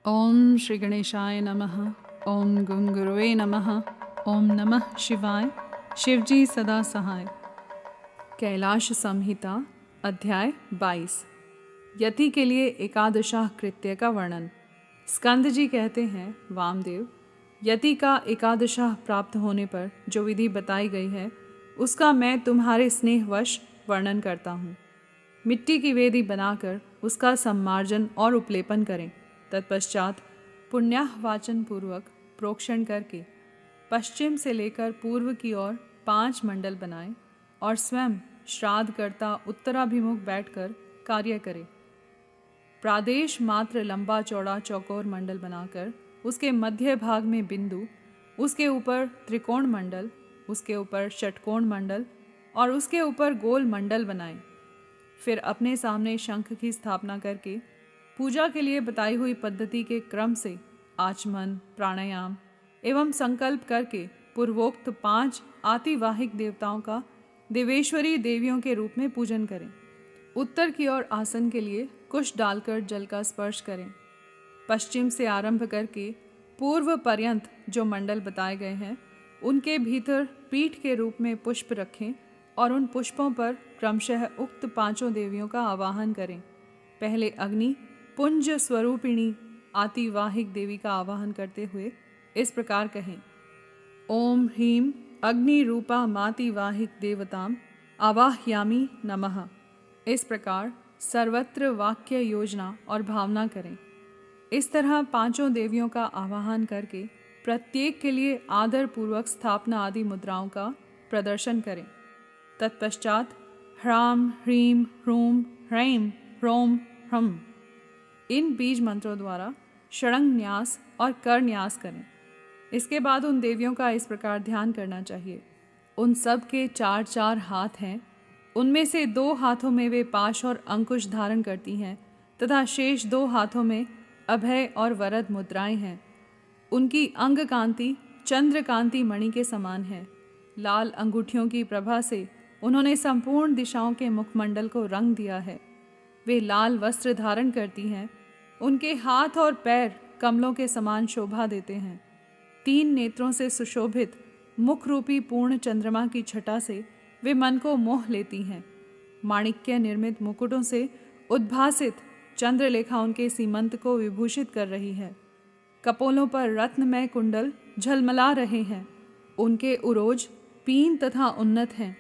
ओम श्री गणेशाय नमः। ओम गं गुरुवे नमः। ओम नमः शिवाय। शिवजी सदा सहाय। कैलाश संहिता अध्याय 22। यति के लिए एकादशाह कृत्य का वर्णन। स्कंद जी कहते हैं, वामदेव, यति का एकादशाह प्राप्त होने पर जो विधि बताई गई है उसका मैं तुम्हारे स्नेहवश वर्णन करता हूँ। मिट्टी की वेदी बनाकर उसका सम्मार्जन और उपलेपन करें। तत्पश्चात पुण्याहवाचन पूर्वक प्रोक्षण करके पश्चिम से लेकर पूर्व की ओर 5 मंडल बनाएं और स्वयं श्राद्धकर्ता उत्तराभिमुख बैठकर कार्य करें। प्रादेश मात्र लंबा चौड़ा चौकोर मंडल बनाकर उसके मध्य भाग में बिंदु, उसके ऊपर त्रिकोण मंडल, उसके ऊपर षटकोण मंडल और उसके ऊपर गोल मंडल बनाएं। फिर अपने सामने शंख की स्थापना करके पूजा के लिए बताई हुई पद्धति के क्रम से आचमन, प्राणायाम एवं संकल्प करके पूर्वोक्त 5 आतिवाहिक देवताओं का देवेश्वरी देवियों के रूप में पूजन करें। उत्तर की ओर आसन के लिए कुश डालकर जल का स्पर्श करें। पश्चिम से आरंभ करके पूर्व पर्यंत जो मंडल बताए गए हैं उनके भीतर पीठ के रूप में पुष्प रखें और उन पुष्पों पर क्रमशः उक्त 5 देवियों का आवाहन करें। पहले अग्नि पुंज स्वरूपिणी आतिवाहिक देवी का आवाहन करते हुए इस प्रकार कहें, ओम ह्रीं अग्नि रूपा मातिवाहिक देवताम आवाह्यामि नमः। इस प्रकार सर्वत्र वाक्य योजना और भावना करें। इस तरह 5 देवियों का आवाहन करके प्रत्येक के लिए आदर पूर्वक स्थापना आदि मुद्राओं का प्रदर्शन करें। तत्पश्चात ह्राम ह्रीं ह्रूम ह्रैं ह्रौम ह्रम इन बीज मंत्रों द्वारा षडंग न्यास और कर न्यास करें। इसके बाद उन देवियों का इस प्रकार ध्यान करना चाहिए। उन सब के 4 हाथ हैं। उनमें से 2 हाथों में वे पाश और अंकुश धारण करती हैं तथा शेष 2 हाथों में अभय और वरद मुद्राएं हैं। उनकी अंग कांति चंद्र कांति मणि के समान है। लाल अंगूठियों की प्रभा से उन्होंने संपूर्ण दिशाओं के मुखमंडल को रंग दिया है। वे लाल वस्त्र धारण करती हैं। उनके हाथ और पैर कमलों के समान शोभा देते हैं। 3 नेत्रों से सुशोभित मुख रूपी पूर्ण चंद्रमा की छटा से वे मन को मोह लेती हैं। माणिक्य निर्मित मुकुटों से उद्भासित चंद्रलेखा उनके सीमंत को विभूषित कर रही है। कपोलों पर रत्नमय कुंडल झलमला रहे हैं। उनके उरोज पीन तथा उन्नत हैं।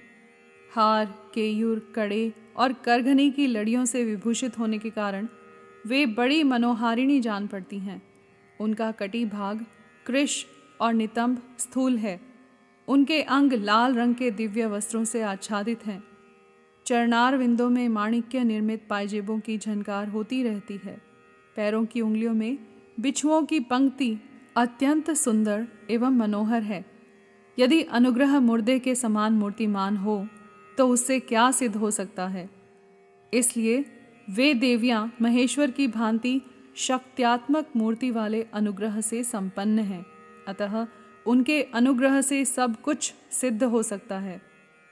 हार, केयूर, कड़े और करघनी की लड़ियों से विभूषित होने के कारण वे बड़ी मनोहारिणी जान पड़ती हैं। उनका कटी भाग कृश और नितंब स्थूल है। उनके अंग लाल रंग के दिव्य वस्त्रों से आच्छादित हैं। चरणार विंदों में माणिक्य निर्मित पायजेबों की झनकार होती रहती है। पैरों की उंगलियों में बिच्छुओं की पंक्ति अत्यंत सुंदर एवं मनोहर है। यदि अनुग्रह मुर्दे के समान मूर्तिमान हो तो उससे क्या सिद्ध हो सकता है। इसलिए वे देवियां महेश्वर की भांति शक्त्यात्मक मूर्ति वाले अनुग्रह से संपन्न हैं। अतः उनके अनुग्रह से सब कुछ सिद्ध हो सकता है।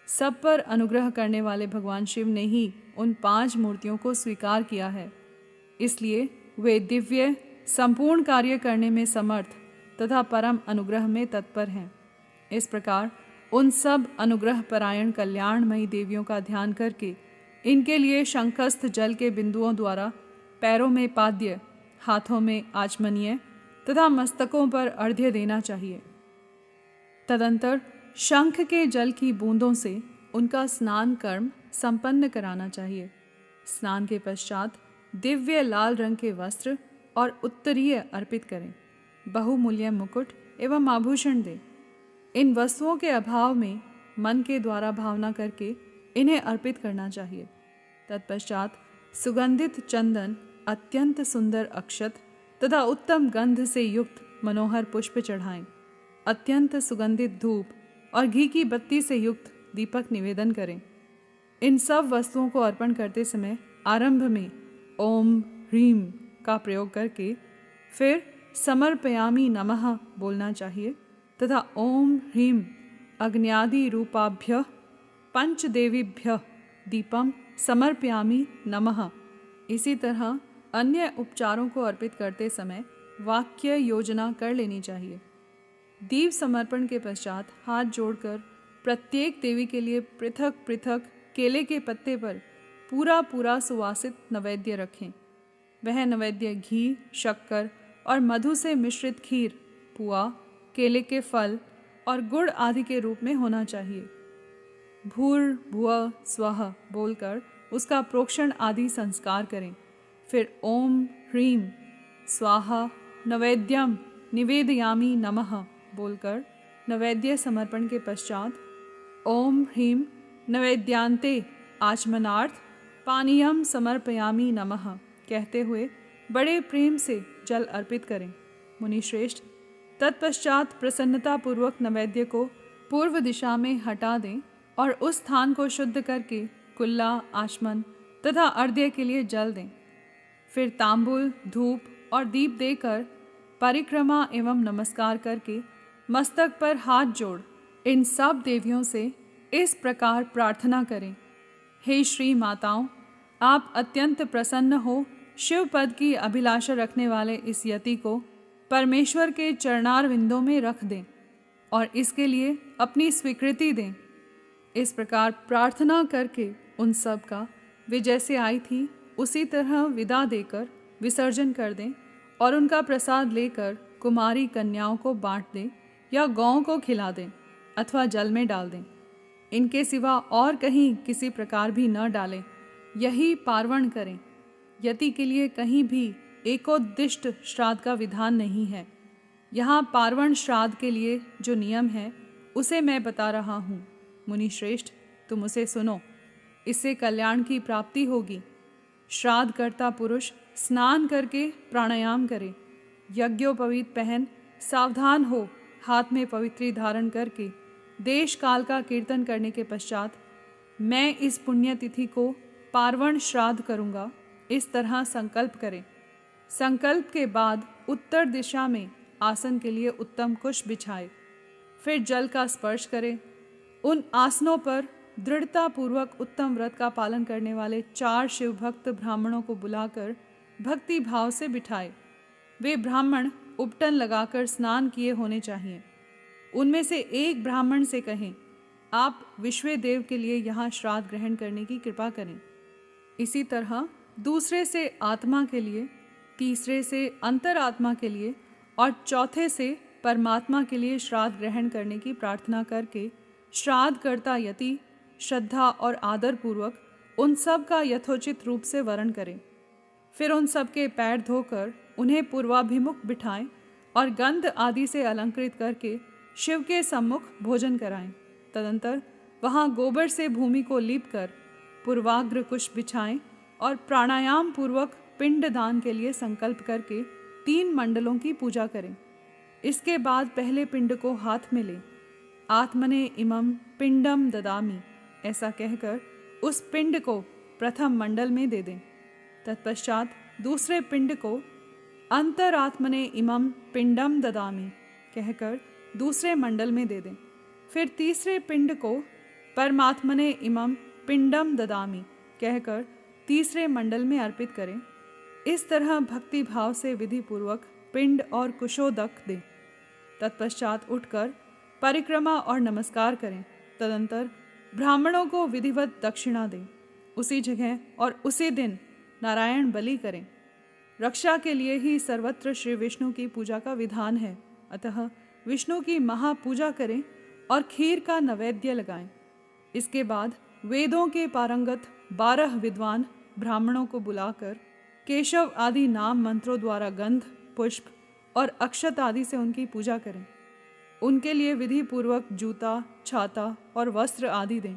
सब पर अनुग्रह करने वाले भगवान शिव ने ही उन 5 मूर्तियों को स्वीकार किया है। इसलिए वे दिव्य संपूर्ण कार्य करने में समर्थ तथा परम अनुग्रह में तत्पर हैं। इस प्रकार उन सब अनुग्रह परायण कल्याणमयी देवियों का ध्यान करके इनके लिए शंखस्थ जल के बिंदुओं द्वारा पैरों में पाद्य, हाथों में आचमनीय तथा मस्तकों पर अर्घ्य देना चाहिए। तदंतर शंख के जल की बूंदों से उनका स्नान कर्म संपन्न कराना चाहिए। स्नान के पश्चात दिव्य लाल रंग के वस्त्र और उत्तरीय अर्पित करें। बहुमूल्य मुकुट एवं आभूषण दें। इन वस्तुओं के अभाव में मन के द्वारा भावना करके इन्हें अर्पित करना चाहिए। तत्पश्चात सुगंधित चंदन, अत्यंत सुंदर अक्षत तथा उत्तम गंध से युक्त मनोहर पुष्प चढ़ाएं। अत्यंत सुगंधित धूप और घी की बत्ती से युक्त दीपक निवेदन करें। इन सब वस्तुओं को अर्पण करते समय आरंभ में ओम ह्रीं का प्रयोग करके फिर समर्पयामि नमः बोलना चाहिए तथा ओम ह्रीं अग्न्यादि रूपाभ्यः पंचदेवीभ्यः दीपम समर्पयामि नमः इसी तरह अन्य उपचारों को अर्पित करते समय वाक्य योजना कर लेनी चाहिए। दीप समर्पण के पश्चात हाथ जोड़कर प्रत्येक देवी के लिए पृथक पृथक केले के पत्ते पर पूरा पूरा सुवासित नैवेद्य रखें। वह नैवेद्य घी, शक्कर और मधु से मिश्रित खीर, पुआ, केले के फल और गुड़ आदि के रूप में होना चाहिए। भूर्भुवः स्वः बोलकर उसका प्रोक्षण आदि संस्कार करें। फिर ओम ह्रीं स्वाहा नैवेद्यम निवेदयामि नमः बोलकर नैवेद्य समर्पण के पश्चात ओम ह्रीं नैवेद्यांते आचमनार्थ पानीयम समर्पयामि नमः कहते हुए बड़े प्रेम से जल अर्पित करें। मुनिश्रेष्ठ, तत्पश्चात प्रसन्नतापूर्वक नैवेद्य को पूर्व दिशा में हटा दें और उस स्थान को शुद्ध करके कुल्ला, आचमन तथा अर्घ्य के लिए जल दें। फिर तांबूल, धूप और दीप देकर परिक्रमा एवं नमस्कार करके मस्तक पर हाथ जोड़ इन सब देवियों से इस प्रकार प्रार्थना करें। हे श्री माताओं, आप अत्यंत प्रसन्न हो शिव पद की अभिलाषा रखने वाले इस यति को परमेश्वर के चरणार विंदों में रख दें और इसके लिए अपनी स्वीकृति दें। इस प्रकार प्रार्थना करके उन सब का वे जैसे आई थी उसी तरह विदा देकर विसर्जन कर दें और उनका प्रसाद लेकर कुमारी कन्याओं को बांट दें या गौओं को खिला दें अथवा जल में डाल दें। इनके सिवा और कहीं किसी प्रकार भी न डालें। यही पार्वण करें। यति के लिए कहीं भी एकोद्दिष्ट श्राद्ध का विधान नहीं है। यहाँ पार्वण श्राद्ध के लिए जो नियम है उसे मैं बता रहा हूँ। मुनिश्रेष्ठ, तुम उसे सुनो, इससे कल्याण की प्राप्ति होगी। श्राद्ध करता पुरुष स्नान करके प्राणायाम करे, यज्ञोपवीत पहन सावधान हो हाथ में पवित्री धारण करके देश काल का कीर्तन करने के पश्चात मैं इस पुण्यतिथि को पार्वण श्राद्ध करूँगा, इस तरह संकल्प करें। संकल्प के बाद उत्तर दिशा में आसन के लिए उत्तम कुश बिछाए, फिर जल का स्पर्श करें। उन आसनों पर दृढ़तापूर्वक उत्तम व्रत का पालन करने वाले 4 शिव भक्त ब्राह्मणों को बुलाकर भक्ति भाव से बिठाए। वे ब्राह्मण उपटन लगाकर स्नान किए होने चाहिए। उनमें से एक ब्राह्मण से कहें, आप विश्वदेव के लिए यहाँ श्राद्ध ग्रहण करने की कृपा करें। इसी तरह दूसरे से आत्मा के लिए, तीसरे से अंतरात्मा के लिए और चौथे से परमात्मा के लिए श्राद्ध ग्रहण करने की प्रार्थना करके श्राद्ध करता यति श्रद्धा और आदर पूर्वक उन सब का यथोचित रूप से वरण करें। फिर उन सब के पैर धोकर उन्हें पूर्वाभिमुख बिठाएं और गंध आदि से अलंकृत करके शिव के सम्मुख भोजन कराएं। तदंतर वहाँ गोबर से भूमि को लीप कर पूर्वाग्र कुश बिछाएं और प्राणायाम पूर्वक पिंड दान के लिए संकल्प करके 3 मंडलों की पूजा करें। इसके बाद पहले पिंड को हाथ में लें। आत्मने इमं पिंडम ददामि ऐसा कहकर उस पिंड को प्रथम मंडल में दे दें। तत्पश्चात दूसरे पिंड को अंतरात्मने इमं पिंडम ददामि कहकर दूसरे मंडल में दे दें। फिर तीसरे पिंड को परमात्मने इमं पिंडम ददामि कहकर तीसरे मंडल में अर्पित करें। इस तरह भक्ति भाव से विधि पूर्वक पिंड और कुशोदक दें। तत्पश्चात उठकर परिक्रमा और नमस्कार करें। तदंतर ब्राह्मणों को विधिवत दक्षिणा दें। उसी जगह और उसी दिन नारायण बलि करें। रक्षा के लिए ही सर्वत्र श्री विष्णु की पूजा का विधान है, अतः विष्णु की महापूजा करें और खीर का नैवेद्य लगाएं। इसके बाद वेदों के पारंगत 12 विद्वान ब्राह्मणों को बुलाकर केशव आदि नाम मंत्रों द्वारा गंध, पुष्प और अक्षत आदि से उनकी पूजा करें। उनके लिए विधि पूर्वक जूता, छाता और वस्त्र आदि दें।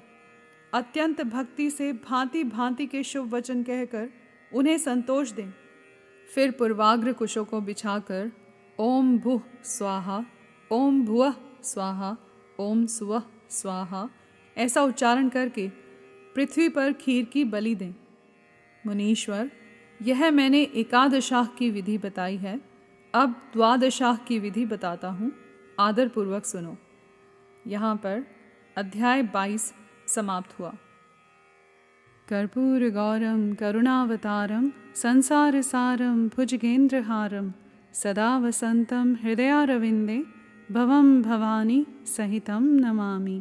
अत्यंत भक्ति से भांति भांति के शुभ वचन कहकर उन्हें संतोष दें। फिर पूर्वाग्र कुशों को बिछाकर ओम भुः स्वाहा, ओम भुवः स्वाहा, ओम सुवः स्वाहा ऐसा उच्चारण करके पृथ्वी पर खीर की बलि दें। मुनीश्वर, यह मैंने एकादशाह की विधि बताई है। अब द्वादशाह की विधि बताता हूँ, आदर पूर्वक सुनो। यहाँ पर अध्याय 22 समाप्त हुआ। कर्पूर गौरम करुणावतारम संसार सारम भुजगेंद्रहारम सदा वसन्तं हृदयारविन्दे भवं भवानी सहितं नमामि।